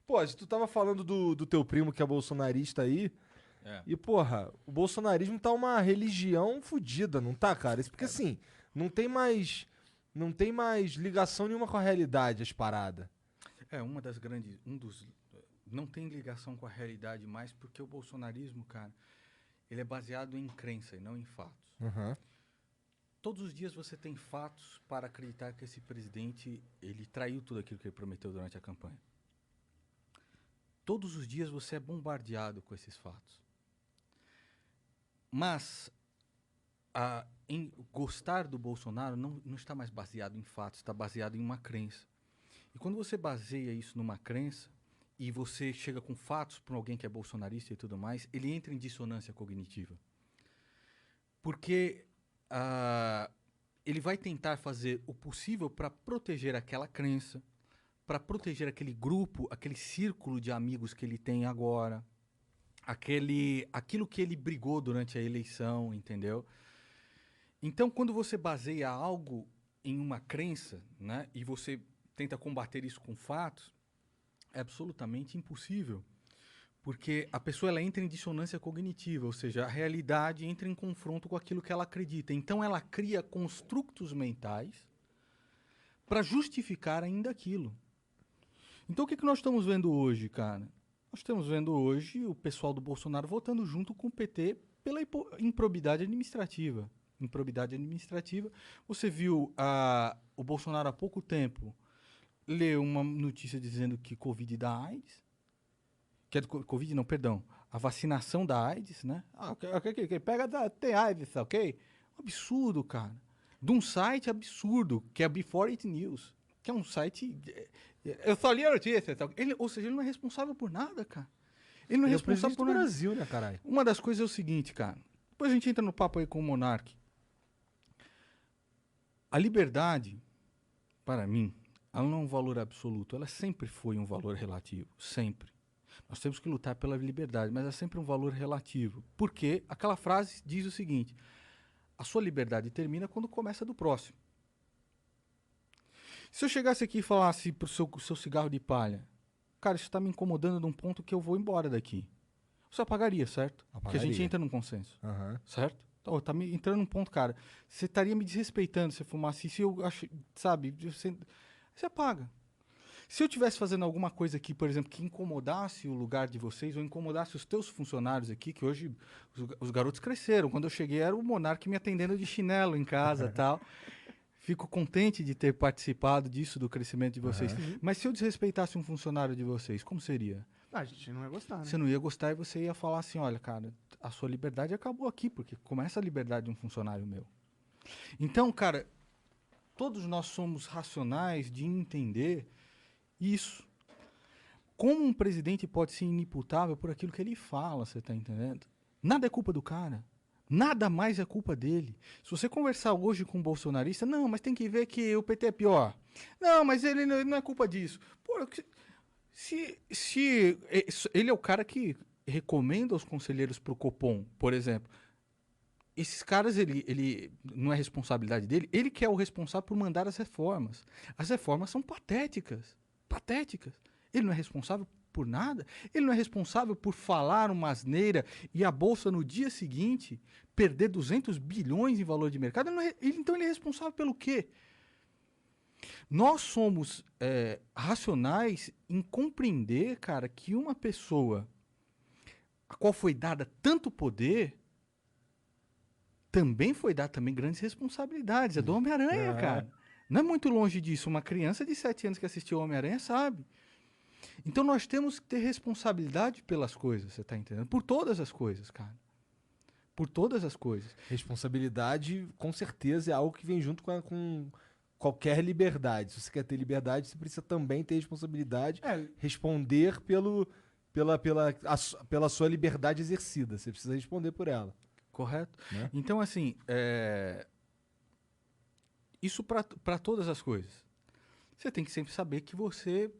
Pô, tu tava falando do teu primo que é bolsonarista aí. É. E, porra, o bolsonarismo tá uma religião fodida, não tá, cara? Isso porque, assim, não tem mais. Não tem mais ligação nenhuma com a realidade, as paradas. É uma das grandes. Não tem ligação com a realidade mais, porque o bolsonarismo, cara, ele é baseado em crença e não em fatos. Aham. Todos os dias você tem fatos para acreditar que esse presidente ele traiu tudo aquilo que ele prometeu durante a campanha. Todos os dias você é bombardeado com esses fatos. Mas em gostar do Bolsonaro não está mais baseado em fatos, está baseado em uma crença. E quando você baseia isso numa crença e você chega com fatos para alguém que é bolsonarista e tudo mais, ele entra em dissonância cognitiva. Porque ele vai tentar fazer o possível para proteger aquela crença, para proteger aquele grupo, aquele círculo de amigos que ele tem agora, aquilo que ele brigou durante a eleição, entendeu? Então, quando você baseia algo em uma crença, né, e você tenta combater isso com fatos, é absolutamente impossível. Porque a pessoa ela entra em dissonância cognitiva, ou seja, a realidade entra em confronto com aquilo que ela acredita. Então, ela cria construtos mentais para justificar ainda aquilo. Então, o que nós estamos vendo hoje, cara? Nós estamos vendo hoje o pessoal do Bolsonaro votando junto com o PT pela improbidade administrativa. Improbidade administrativa. Você viu o Bolsonaro há pouco tempo ler uma notícia dizendo que Covid dá AIDS. Que é do Covid, não, perdão. A vacinação da AIDS, né? Ok. Pega, tem AIDS, ok? Um absurdo, cara. De um site absurdo, que é Before It News. Que é um site. Eu só li a notícia. Ou seja, ele não é responsável por nada, cara. Ele não é Ele é o responsável presidente por do nada. Brasil, né, caralho? Uma das coisas é o seguinte, cara. Depois a gente entra no papo aí com o Monark. A liberdade, para mim, ela não é um valor absoluto. Ela sempre foi um valor relativo. Sempre. Nós temos que lutar pela liberdade, mas é sempre um valor relativo. Porque aquela frase diz o seguinte: a sua liberdade termina quando começa a do próximo. Se eu chegasse aqui e falasse pro seu cigarro de palha, cara, isso está me incomodando num ponto que eu vou embora daqui. Você apagaria, certo? Porque a gente Apagaria. entra num consenso, Aham. certo? Então, tá me entrando num ponto, cara. Você estaria me desrespeitando se eu fumasse isso, eu acho, sabe? Você apaga. Se eu estivesse fazendo alguma coisa aqui, por exemplo, que incomodasse o lugar de vocês, ou incomodasse os teus funcionários aqui, que hoje os garotos cresceram. Quando eu cheguei era o Monark me atendendo de chinelo em casa tal. Fico contente de ter participado disso, do crescimento de vocês. Aham. Sim. Mas se eu desrespeitasse um funcionário de vocês, como seria? A gente não ia gostar, né? Você não ia gostar e você ia falar assim, olha, cara, a sua liberdade acabou aqui, porque começa a liberdade de um funcionário meu. Então, cara, todos nós somos racionais de entender isso. Como um presidente pode ser inimputável por aquilo que ele fala, você tá entendendo? Nada é culpa do cara. Nada mais é culpa dele. Se você conversar hoje com um bolsonarista, não, mas tem que ver que o PT é pior. Não, mas ele não é culpa disso. Pô, se ele é o cara que recomenda os conselheiros pro Copom, por exemplo. Esses caras, ele não é responsabilidade dele, ele que é o responsável por mandar as reformas. As reformas são patéticas. Patéticas. Ele não é responsável por nada. Ele não é responsável por falar uma asneira e a bolsa no dia seguinte perder 200 bilhões em valor de mercado. Então ele é responsável pelo quê? Nós somos racionais em compreender, cara, que uma pessoa a qual foi dada tanto poder também foi dada também grandes responsabilidades. É do Homem-Aranha, É. cara. Não é muito longe disso. Uma criança de 7 anos que assistiu ao Homem-Aranha sabe. Então nós temos que ter responsabilidade pelas coisas, você tá entendendo? Por todas as coisas, cara. Por todas as coisas. Responsabilidade, com certeza, é algo que vem junto com qualquer liberdade. Se você quer ter liberdade, você precisa também ter responsabilidade, É, responder pela sua liberdade exercida. Você precisa responder por ela, Correto? né? Então, assim, isso para todas as coisas. Você tem que sempre saber que você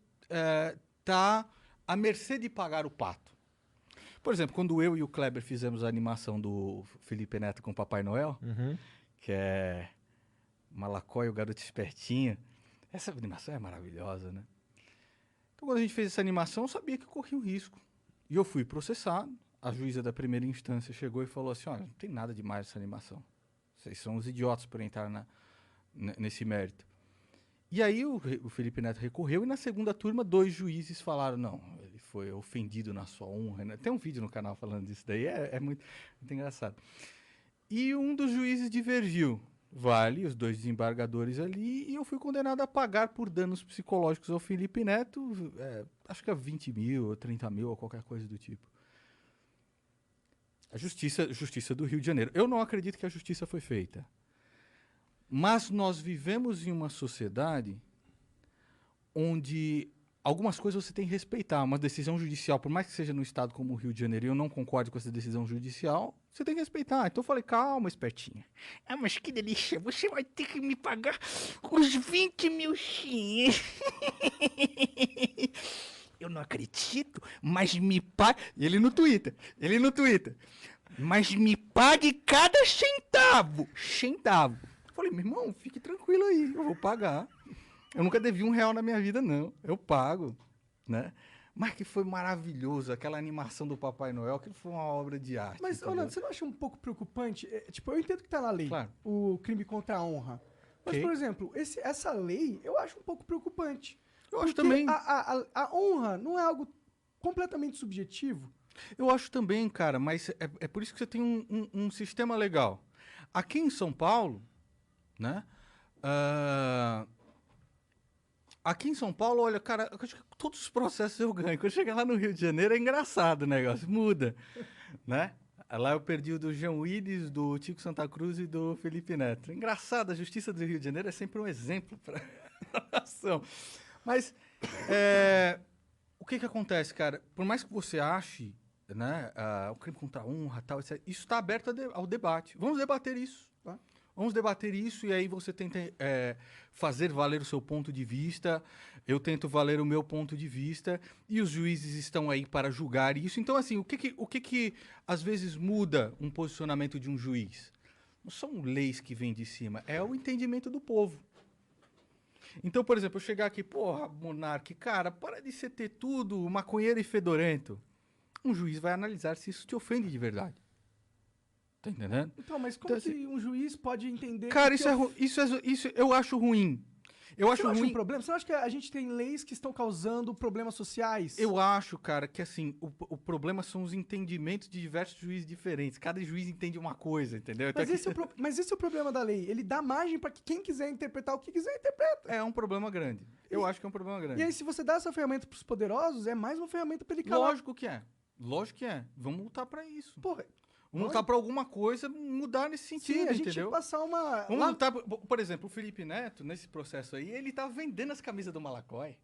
tá à mercê de pagar o pato. Por exemplo, quando eu e o Kleber fizemos a animação do Felipe Neto com o Papai Noel, Uhum. que é Malacói, o garoto espertinho, essa animação é maravilhosa, né? Então, quando a gente fez essa animação, eu sabia que eu corria um risco. E eu fui processado. A juíza da primeira instância chegou e falou assim, olha, não tem nada demais essa animação. Vocês são os idiotas por entrar nesse mérito. E aí o Felipe Neto recorreu e na segunda turma 2 juízes falaram, não, ele foi ofendido na sua honra. Né? Tem um vídeo no canal falando disso daí, é muito engraçado. E um dos juízes divergiu. Vale, os 2 desembargadores ali, e eu fui condenado a pagar por danos psicológicos ao Felipe Neto, acho que é 20 mil, ou 30 mil, ou qualquer coisa do tipo. A justiça do Rio de Janeiro. Eu não acredito que a justiça foi feita. Mas nós vivemos em uma sociedade onde algumas coisas você tem que respeitar. Uma decisão judicial, por mais que seja no estado como o Rio de Janeiro, e eu não concordo com essa decisão judicial, você tem que respeitar. Então eu falei, calma, espertinha. Ah, mas que delícia, você vai ter que me pagar os 20 mil xiinhos. Eu não acredito, mas me pague... Ele no Twitter. Mas me pague cada centavo. Falei, meu irmão, fique tranquilo aí, eu vou pagar. Eu nunca devi R$1 na minha vida, não. Eu pago, né? Mas que foi maravilhoso, aquela animação do Papai Noel, que foi uma obra de arte. Mas, Nando, você não acha um pouco preocupante? Tipo, eu entendo que tá na lei, claro, o crime contra a honra. Mas, okay, por exemplo, essa lei eu acho um pouco preocupante. Eu acho também. A honra não é algo completamente subjetivo? Eu acho também, cara, mas é por isso que você tem um sistema legal. Aqui em São Paulo, né? Aqui em São Paulo, olha, cara, todos os processos eu ganho. Quando chegar lá no Rio de Janeiro é engraçado o negócio, muda, né? Lá eu perdi o do João Willis, do Tico Santa Cruz e do Felipe Neto. Engraçado, a justiça do Rio de Janeiro é sempre um exemplo para a nação. Mas o que acontece, cara? Por mais que você ache, né, o crime contra a honra, tal, etc., isso está aberto ao debate. Vamos debater isso. Tá? Vamos debater isso e aí você tenta fazer valer o seu ponto de vista, eu tento valer o meu ponto de vista e os juízes estão aí para julgar isso. Então, assim, o que às vezes muda um posicionamento de um juiz? Não são leis que vêm de cima, é o entendimento do povo. Então, por exemplo, eu chegar aqui, porra, Monark, cara, para de ser ter tudo maconheiro e fedorento. Um juiz vai analisar se isso te ofende de verdade. Tá entendendo? Então, mas como então, que um juiz pode entender... Cara, isso eu acho ruim. Eu acho ruim. Um problema? Você não acha que a gente tem leis que estão causando problemas sociais? Eu acho, cara, que assim, o problema são os entendimentos de diversos juízes diferentes. Cada juiz entende uma coisa, entendeu? Mas, mas esse é o problema da lei. Ele dá margem para que quem quiser interpretar o que quiser, interpreta. É um problema grande. Eu acho que é um problema grande. E aí, se você dá essa ferramenta pros poderosos, é mais uma ferramenta pra ele calar. Lógico que é. Lógico que é. Vamos lutar pra isso. Porra. Vamos lutar pra alguma coisa mudar nesse sentido, sim, a gente entendeu? Passar uma... Vamos lutar... Por exemplo, o Felipe Neto, nesse processo aí, ele tá vendendo as camisas do Malacói.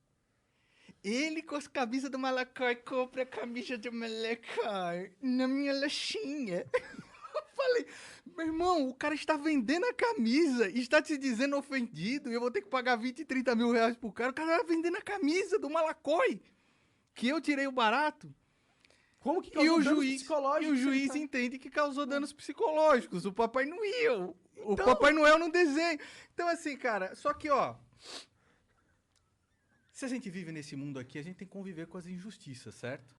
Ele, com as camisas do Malacói, compra a camisa do Malacói na minha laxinha. Eu falei, meu irmão, o cara está vendendo a camisa e está te dizendo ofendido e eu vou ter que pagar 20, 30 mil reais pro cara. O cara tá vendendo a camisa do Malacói, que eu tirei o barato. Como que causou danos psicológicos? E o juiz entende que causou danos psicológicos. O Papai Noel. O Papai Noel no desenho. Então, assim, cara, só que, ó... Se a gente vive nesse mundo aqui, a gente tem que conviver com as injustiças, certo?